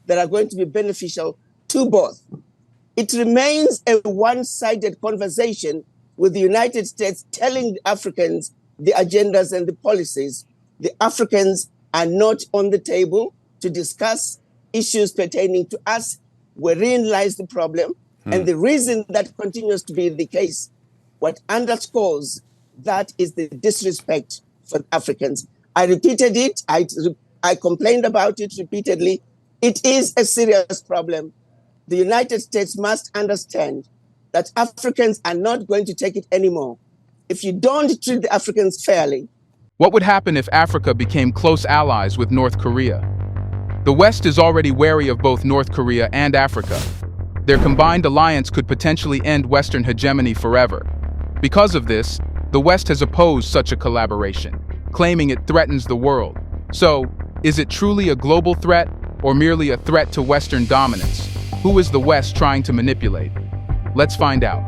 that are going to be beneficial to both. It remains a one-sided conversation with the United States telling the Africans the agendas and the policies. The Africans are not on the table to discuss issues pertaining to us, wherein lies the problem. And the reason that continues to be the case, what underscores that is the disrespect for Africans. I repeated it, I complained about it repeatedly. It is a serious problem. The United States must understand that Africans are not going to take it anymore. If you don't treat the Africans fairly. What would happen if Africa became close allies with North Korea? The West is already wary of both North Korea and Africa. Their combined alliance could potentially end Western hegemony forever. Because of this, the West has opposed such a collaboration, claiming it threatens the world. So, is it truly a global threat, or merely a threat to Western dominance? Who is the West trying to manipulate? Let's find out.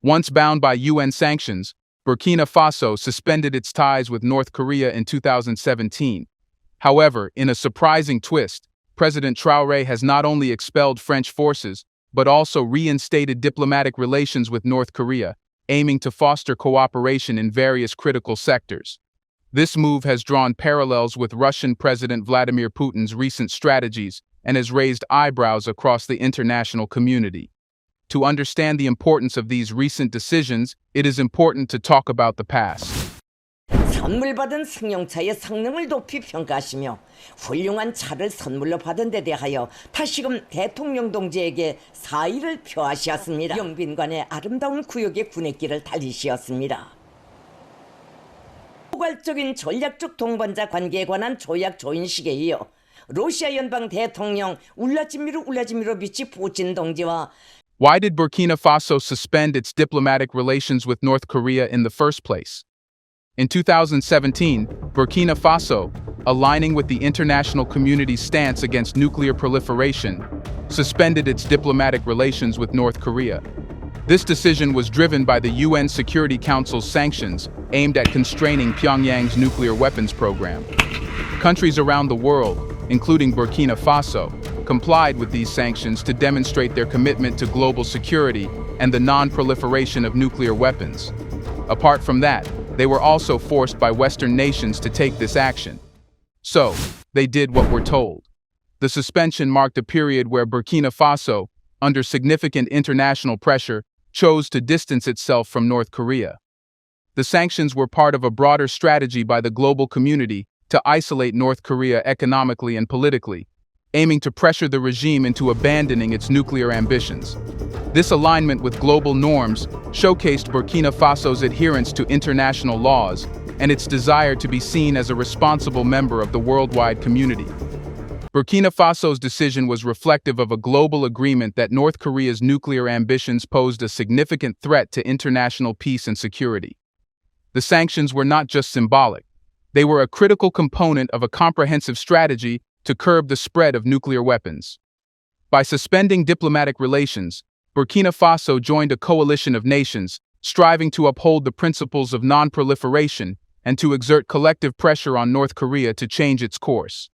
Once bound by UN sanctions, Burkina Faso suspended its ties with North Korea in 2017. However, in a surprising twist, President Traore has not only expelled French forces, but also reinstated diplomatic relations with North Korea, aiming to foster cooperation in various critical sectors. This move has drawn parallels with Russian President Vladimir Putin's recent strategies and has raised eyebrows across the international community. To understand the importance of these recent decisions, it is important to talk about the past. 선물 받은 승용차의 성능을 높이 평가하시며 훌륭한 차를 선물로 받은 데 대하여 다시금 대통령 동지에게 사의를 표하시었습니다. 영빈관의 아름다운 구역의 군의길을 달리시었습니다. 포괄적인 전략적 동반자 관계에 관한 조약 조인식에 이어 러시아 연방 대통령 울라지미르비치 푸틴 동지와 Why did Burkina Faso suspend its diplomatic relations with North Korea in the first place? In 2017, Burkina Faso, aligning with the international community's stance against nuclear proliferation, suspended its diplomatic relations with North Korea. This decision was driven by the UN Security Council's sanctions aimed at constraining Pyongyang's nuclear weapons program. Countries around the world, including Burkina Faso, complied with these sanctions to demonstrate their commitment to global security and the non-proliferation of nuclear weapons. Apart from that, they were also forced by Western nations to take this action. So, they did what we're told. The suspension marked a period where Burkina Faso, under significant international pressure, chose to distance itself from North Korea. The sanctions were part of a broader strategy by the global community to isolate North Korea economically and politically, aiming to pressure the regime into abandoning its nuclear ambitions. This alignment with global norms showcased Burkina Faso's adherence to international laws and its desire to be seen as a responsible member of the worldwide community. Burkina Faso's decision was reflective of a global agreement that North Korea's nuclear ambitions posed a significant threat to international peace and security. The sanctions were not just symbolic. They were a critical component of a comprehensive strategy to curb the spread of nuclear weapons. By suspending diplomatic relations, Burkina Faso joined a coalition of nations striving to uphold the principles of non-proliferation and to exert collective pressure on North Korea to change its course.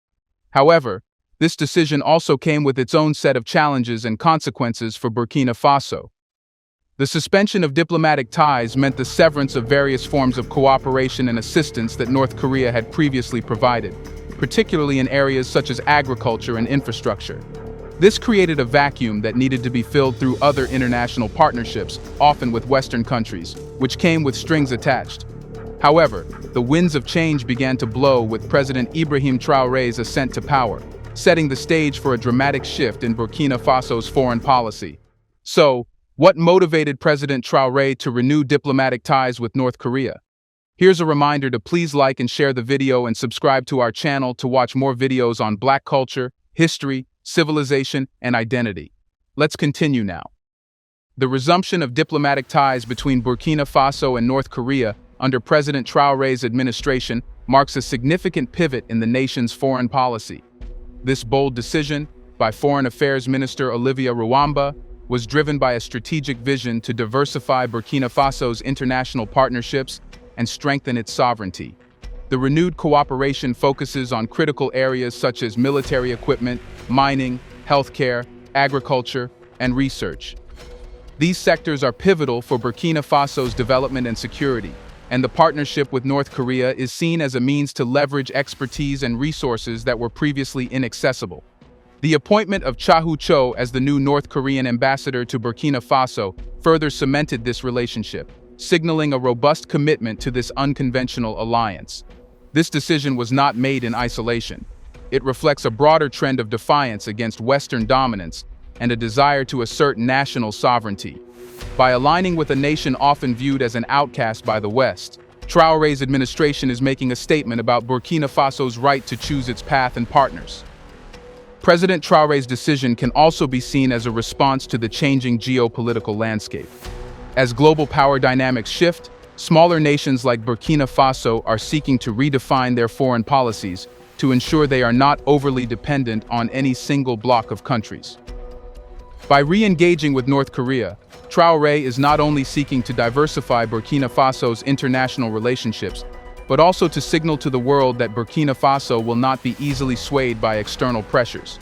However, this decision also came with its own set of challenges and consequences for Burkina Faso. The suspension of diplomatic ties meant the severance of various forms of cooperation and assistance that North Korea had previously provided, particularly in areas such as agriculture and infrastructure. This created a vacuum that needed to be filled through other international partnerships, often with Western countries, which came with strings attached. However, the winds of change began to blow with President Ibrahim Traore's ascent to power, setting the stage for a dramatic shift in Burkina Faso's foreign policy. So, what motivated President Traore to renew diplomatic ties with North Korea? Here's a reminder to please like and share the video and subscribe to our channel to watch more videos on Black culture, history, civilization, and identity. Let's continue now. The resumption of diplomatic ties between Burkina Faso and North Korea under President Traore's administration marks a significant pivot in the nation's foreign policy. This bold decision, by Foreign Affairs Minister Olivier Ruamba, was driven by a strategic vision to diversify Burkina Faso's international partnerships and strengthen its sovereignty. The renewed cooperation focuses on critical areas such as military equipment, mining, healthcare, agriculture, and research. These sectors are pivotal for Burkina Faso's development and security, and the partnership with North Korea is seen as a means to leverage expertise and resources that were previously inaccessible. The appointment of Cha Cho as the new North Korean ambassador to Burkina Faso further cemented this relationship, signaling a robust commitment to this unconventional alliance. This decision was not made in isolation. It reflects a broader trend of defiance against Western dominance and a desire to assert national sovereignty. By aligning with a nation often viewed as an outcast by the West, Traore's administration is making a statement about Burkina Faso's right to choose its path and partners. President Traore's decision can also be seen as a response to the changing geopolitical landscape. As global power dynamics shift, smaller nations like Burkina Faso are seeking to redefine their foreign policies to ensure they are not overly dependent on any single bloc of countries. By re-engaging with North Korea, Traore is not only seeking to diversify Burkina Faso's international relationships, but also to signal to the world that Burkina Faso will not be easily swayed by external pressures.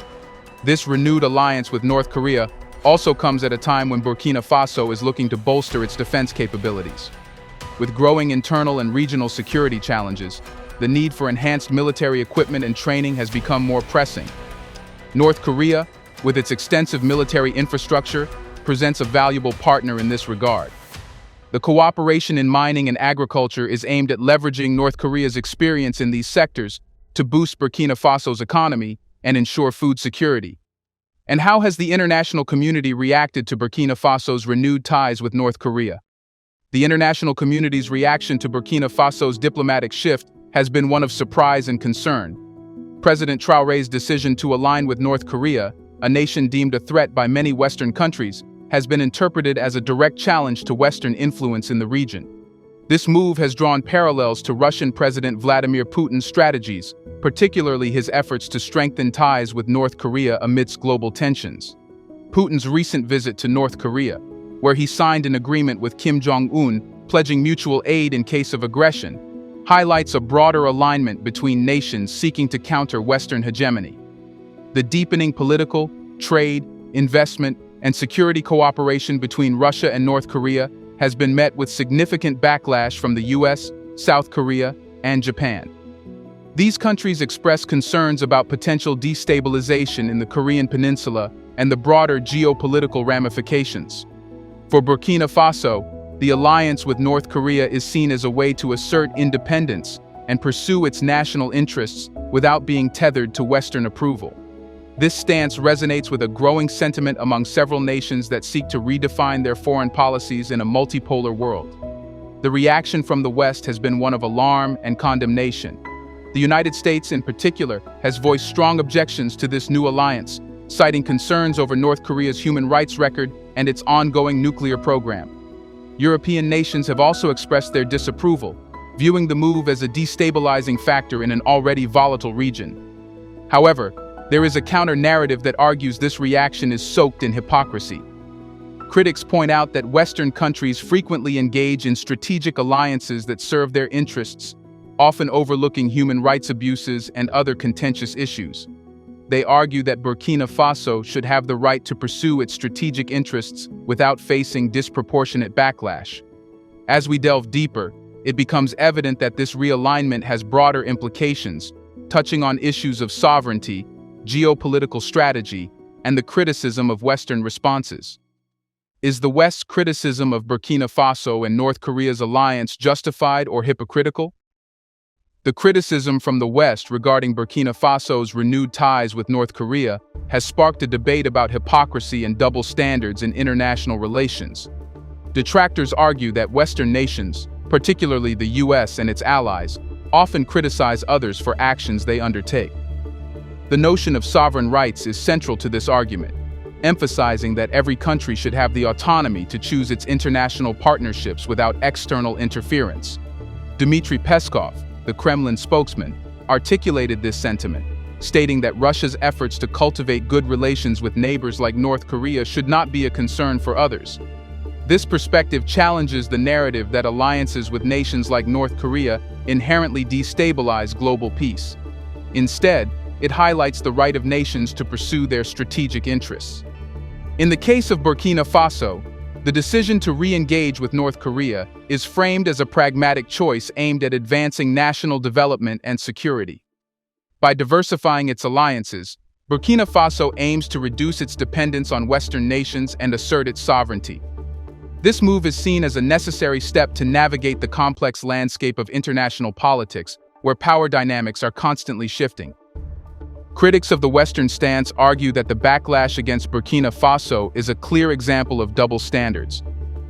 This renewed alliance with North Korea also comes at a time when Burkina Faso is looking to bolster its defense capabilities. With growing internal and regional security challenges, the need for enhanced military equipment and training has become more pressing. North Korea, with its extensive military infrastructure, presents a valuable partner in this regard. The cooperation in mining and agriculture is aimed at leveraging North Korea's experience in these sectors to boost Burkina Faso's economy and ensure food security. And how has the international community reacted to Burkina Faso's renewed ties with North Korea? The international community's reaction to Burkina Faso's diplomatic shift has been one of surprise and concern. President Traore's decision to align with North Korea, a nation deemed a threat by many Western countries, has been interpreted as a direct challenge to Western influence in the region. This move has drawn parallels to Russian President Vladimir Putin's strategies, particularly his efforts to strengthen ties with North Korea amidst global tensions. Putin's recent visit to North Korea, where he signed an agreement with Kim Jong-un pledging mutual aid in case of aggression, highlights a broader alignment between nations seeking to counter Western hegemony. The deepening political, trade, investment, and security cooperation between Russia and North Korea has been met with significant backlash from the US, South Korea, and Japan. These countries express concerns about potential destabilization in the Korean Peninsula and the broader geopolitical ramifications. For Burkina Faso, the alliance with North Korea is seen as a way to assert independence and pursue its national interests without being tethered to Western approval. This stance resonates with a growing sentiment among several nations that seek to redefine their foreign policies in a multipolar world. The reaction from the West has been one of alarm and condemnation. The United States, in particular, has voiced strong objections to this new alliance, citing concerns over North Korea's human rights record and its ongoing nuclear program. European nations have also expressed their disapproval, viewing the move as a destabilizing factor in an already volatile region. However, there is a counter-narrative that argues this reaction is soaked in hypocrisy. Critics point out that Western countries frequently engage in strategic alliances that serve their interests, often overlooking human rights abuses and other contentious issues. They argue that Burkina Faso should have the right to pursue its strategic interests without facing disproportionate backlash. As we delve deeper, it becomes evident that this realignment has broader implications, touching on issues of sovereignty, geopolitical strategy, and the criticism of Western responses. Is the West's criticism of Burkina Faso and North Korea's alliance justified or hypocritical? The criticism from the West regarding Burkina Faso's renewed ties with North Korea has sparked a debate about hypocrisy and double standards in international relations. Detractors argue that Western nations, particularly the US and its allies, often criticize others for actions they undertake. The notion of sovereign rights is central to this argument, emphasizing that every country should have the autonomy to choose its international partnerships without external interference. Dmitry Peskov, the Kremlin spokesman, articulated this sentiment, stating that Russia's efforts to cultivate good relations with neighbors like North Korea should not be a concern for others. This perspective challenges the narrative that alliances with nations like North Korea inherently destabilize global peace. Instead, it highlights the right of nations to pursue their strategic interests. In the case of Burkina Faso, the decision to re-engage with North Korea is framed as a pragmatic choice aimed at advancing national development and security. By diversifying its alliances, Burkina Faso aims to reduce its dependence on Western nations and assert its sovereignty. This move is seen as a necessary step to navigate the complex landscape of international politics, where power dynamics are constantly shifting. Critics of the Western stance argue that the backlash against Burkina Faso is a clear example of double standards.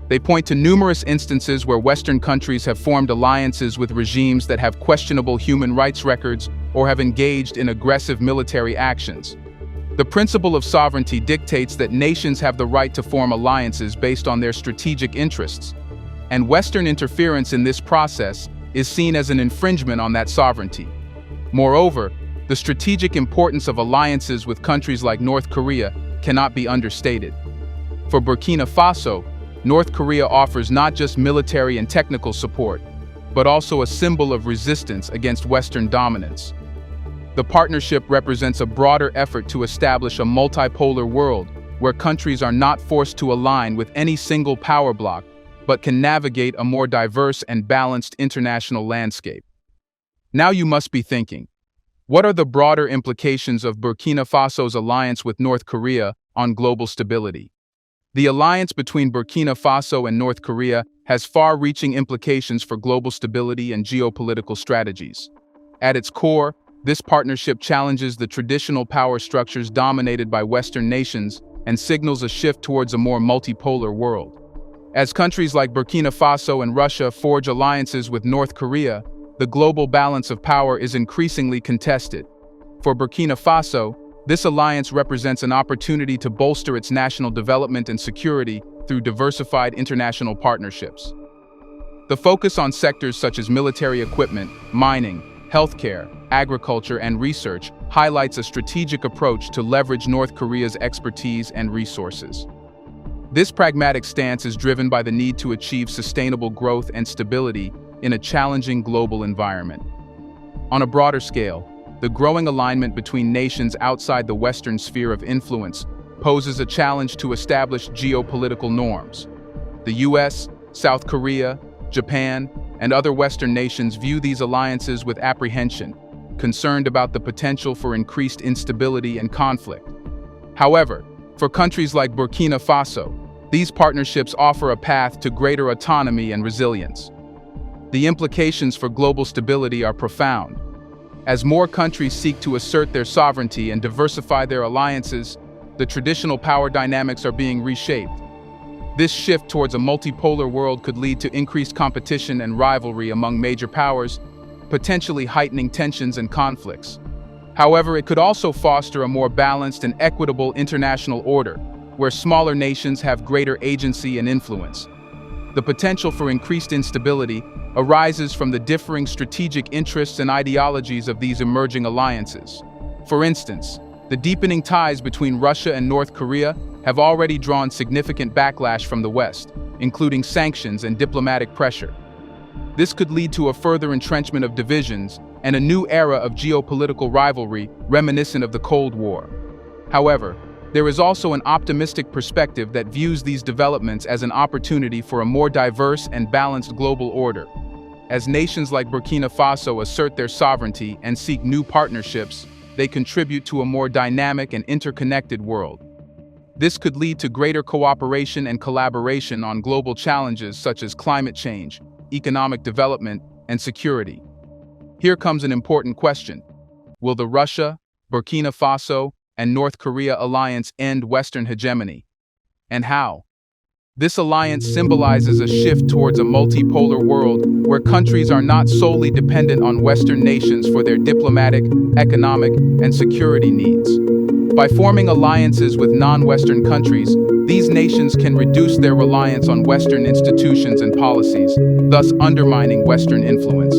They point to numerous instances where Western countries have formed alliances with regimes that have questionable human rights records or have engaged in aggressive military actions. The principle of sovereignty dictates that nations have the right to form alliances based on their strategic interests, and Western interference in this process is seen as an infringement on that sovereignty. Moreover, the strategic importance of alliances with countries like North Korea cannot be understated. For Burkina Faso, North Korea offers not just military and technical support, but also a symbol of resistance against Western dominance. The partnership represents a broader effort to establish a multipolar world where countries are not forced to align with any single power bloc, but can navigate a more diverse and balanced international landscape. Now you must be thinking, what are the broader implications of Burkina Faso's alliance with North Korea on global stability? The alliance between Burkina Faso and North Korea has far-reaching implications for global stability and geopolitical strategies. At its core, this partnership challenges the traditional power structures dominated by Western nations and signals a shift towards a more multipolar world. As countries like Burkina Faso and Russia forge alliances with North Korea, the global balance of power is increasingly contested. For Burkina Faso, this alliance represents an opportunity to bolster its national development and security through diversified international partnerships. The focus on sectors such as military equipment, mining, healthcare, agriculture, and research highlights a strategic approach to leverage North Korea's expertise and resources. This pragmatic stance is driven by the need to achieve sustainable growth and stability in a challenging global environment. On a broader scale, the growing alignment between nations outside the Western sphere of influence poses a challenge to establish geopolitical norms. The US, South Korea, Japan, and other Western nations view these alliances with apprehension, concerned about the potential for increased instability and conflict. However, for countries like Burkina Faso, these partnerships offer a path to greater autonomy and resilience. The implications for global stability are profound. As more countries seek to assert their sovereignty and diversify their alliances, the traditional power dynamics are being reshaped. This shift towards a multipolar world could lead to increased competition and rivalry among major powers, potentially heightening tensions and conflicts. However, it could also foster a more balanced and equitable international order, where smaller nations have greater agency and influence. The potential for increased instability arises from the differing strategic interests and ideologies of these emerging alliances. For instance, the deepening ties between Russia and North Korea have already drawn significant backlash from the West, including sanctions and diplomatic pressure. This could lead to a further entrenchment of divisions and a new era of geopolitical rivalry reminiscent of the Cold War. However, there is also an optimistic perspective that views these developments as an opportunity for a more diverse and balanced global order. As nations like Burkina Faso assert their sovereignty and seek new partnerships, they contribute to a more dynamic and interconnected world. This could lead to greater cooperation and collaboration on global challenges such as climate change, economic development, and security. Here comes an important question. Will the Russia, Burkina Faso, and North Korea alliance end Western hegemony? And how? This alliance symbolizes a shift towards a multipolar world where countries are not solely dependent on Western nations for their diplomatic, economic, and security needs. By forming alliances with non-Western countries, these nations can reduce their reliance on Western institutions and policies, thus undermining Western influence.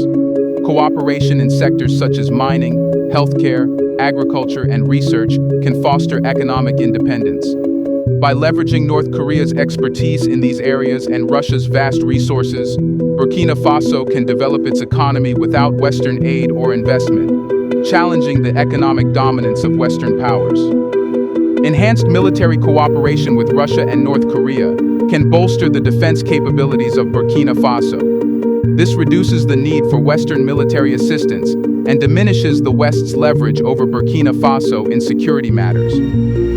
Cooperation in sectors such as mining, healthcare, agriculture, and research can foster economic independence. By leveraging North Korea's expertise in these areas and Russia's vast resources, Burkina Faso can develop its economy without Western aid or investment, challenging the economic dominance of Western powers. Enhanced military cooperation with Russia and North Korea can bolster the defense capabilities of Burkina Faso. This reduces the need for Western military assistance and diminishes the West's leverage over Burkina Faso in security matters.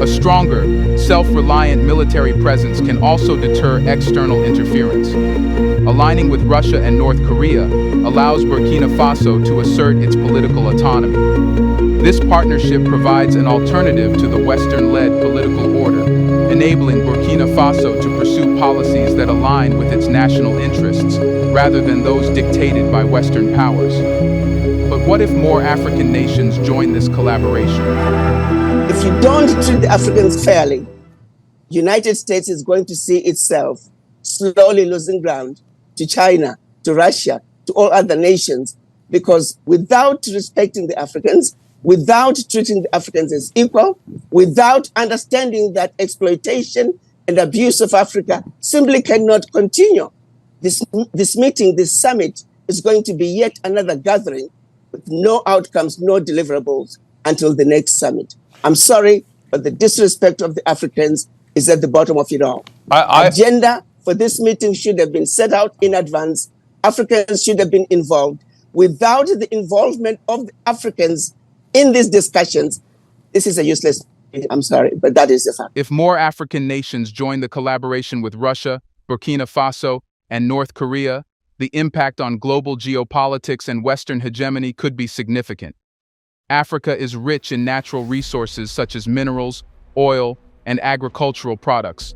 A stronger, self-reliant military presence can also deter external interference. Aligning with Russia and North Korea allows Burkina Faso to assert its political autonomy. This partnership provides an alternative to the Western-led political order, enabling Burkina Faso to pursue policies that align with its national interests, rather than those dictated by Western powers. But what if more African nations join this collaboration? If you don't treat the Africans fairly, the United States is going to see itself slowly losing ground to China, to Russia, to all other nations, because without respecting the Africans, without treating the Africans as equal, without understanding that exploitation and abuse of Africa simply cannot continue, this meeting, this summit, is going to be yet another gathering with no outcomes, no deliverables until the next summit. I'm sorry, but the disrespect of the Africans is at the bottom of it all. Agenda for this meeting should have been set out in advance. Africans should have been involved. Without the involvement of the Africans in these discussions, this is a useless meeting. I'm sorry, but that is the fact. If more African nations join the collaboration with Russia, Burkina Faso, and North Korea, the impact on global geopolitics and Western hegemony could be significant. Africa is rich in natural resources such as minerals, oil, and agricultural products.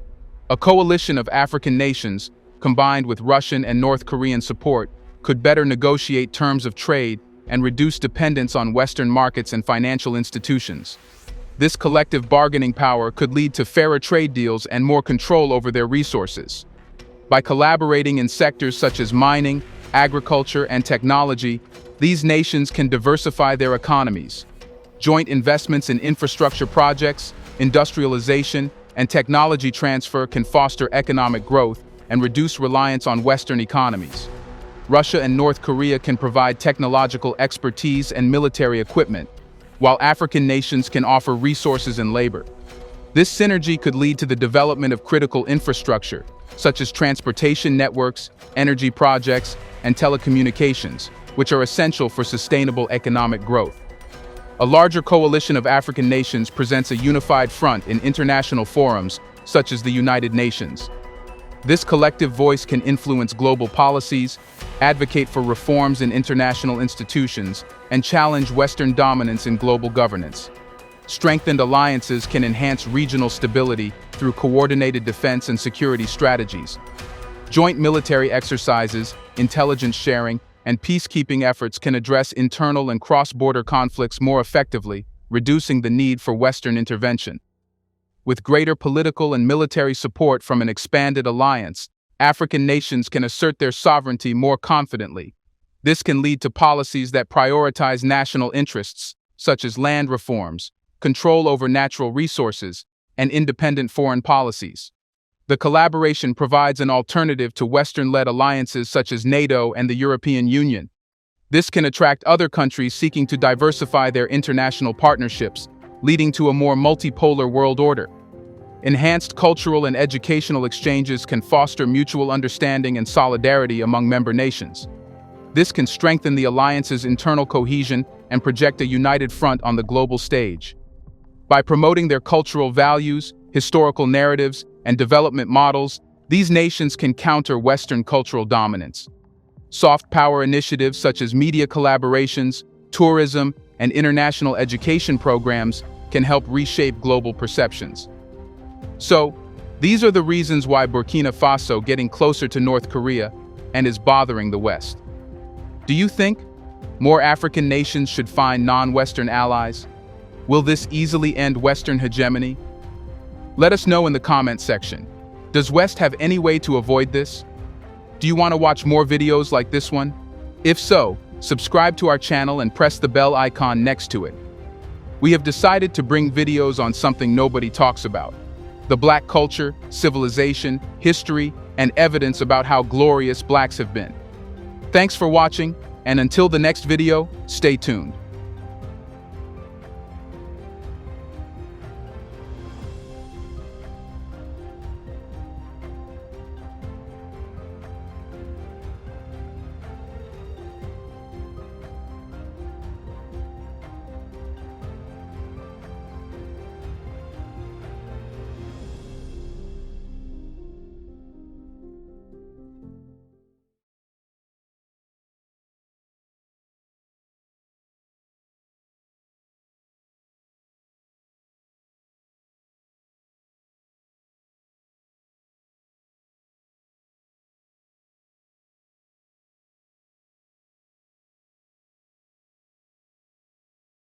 A coalition of African nations, combined with Russian and North Korean support, could better negotiate terms of trade and reduce dependence on Western markets and financial institutions. This collective bargaining power could lead to fairer trade deals and more control over their resources. By collaborating in sectors such as mining, agriculture, and technology, these nations can diversify their economies. Joint investments in infrastructure projects, industrialization, and technology transfer can foster economic growth and reduce reliance on Western economies. Russia and North Korea can provide technological expertise and military equipment, while African nations can offer resources and labor. This synergy could lead to the development of critical infrastructure, such as transportation networks, energy projects, and telecommunications, which are essential for sustainable economic growth. A larger coalition of African nations presents a unified front in international forums, such as the United Nations. This collective voice can influence global policies, advocate for reforms in international institutions, and challenge Western dominance in global governance. Strengthened alliances can enhance regional stability through coordinated defense and security strategies. Joint military exercises, intelligence sharing, and peacekeeping efforts can address internal and cross-border conflicts more effectively, reducing the need for Western intervention. With greater political and military support from an expanded alliance, African nations can assert their sovereignty more confidently. This can lead to policies that prioritize national interests, such as land reforms, control over natural resources, and independent foreign policies. The collaboration provides an alternative to Western-led alliances such as NATO and the European Union. This can attract other countries seeking to diversify their international partnerships, leading to a more multipolar world order. Enhanced cultural and educational exchanges can foster mutual understanding and solidarity among member nations. This can strengthen the alliance's internal cohesion and project a united front on the global stage. By promoting their cultural values, historical narratives, and development models, these nations can counter Western cultural dominance. Soft power initiatives such as media collaborations, tourism, and international education programs can help reshape global perceptions. So, these are the reasons why Burkina Faso getting closer to North Korea and is bothering the West. Do you think more African nations should find non-Western allies? Will this easily end Western hegemony? Let us know in the comments section. Does West have any way to avoid this? Do you want to watch more videos like this one? If so, subscribe to our channel and press the bell icon next to it. We have decided to bring videos on something nobody talks about: the Black culture, civilization, history, and evidence about how glorious Blacks have been. Thanks for watching, and until the next video, stay tuned.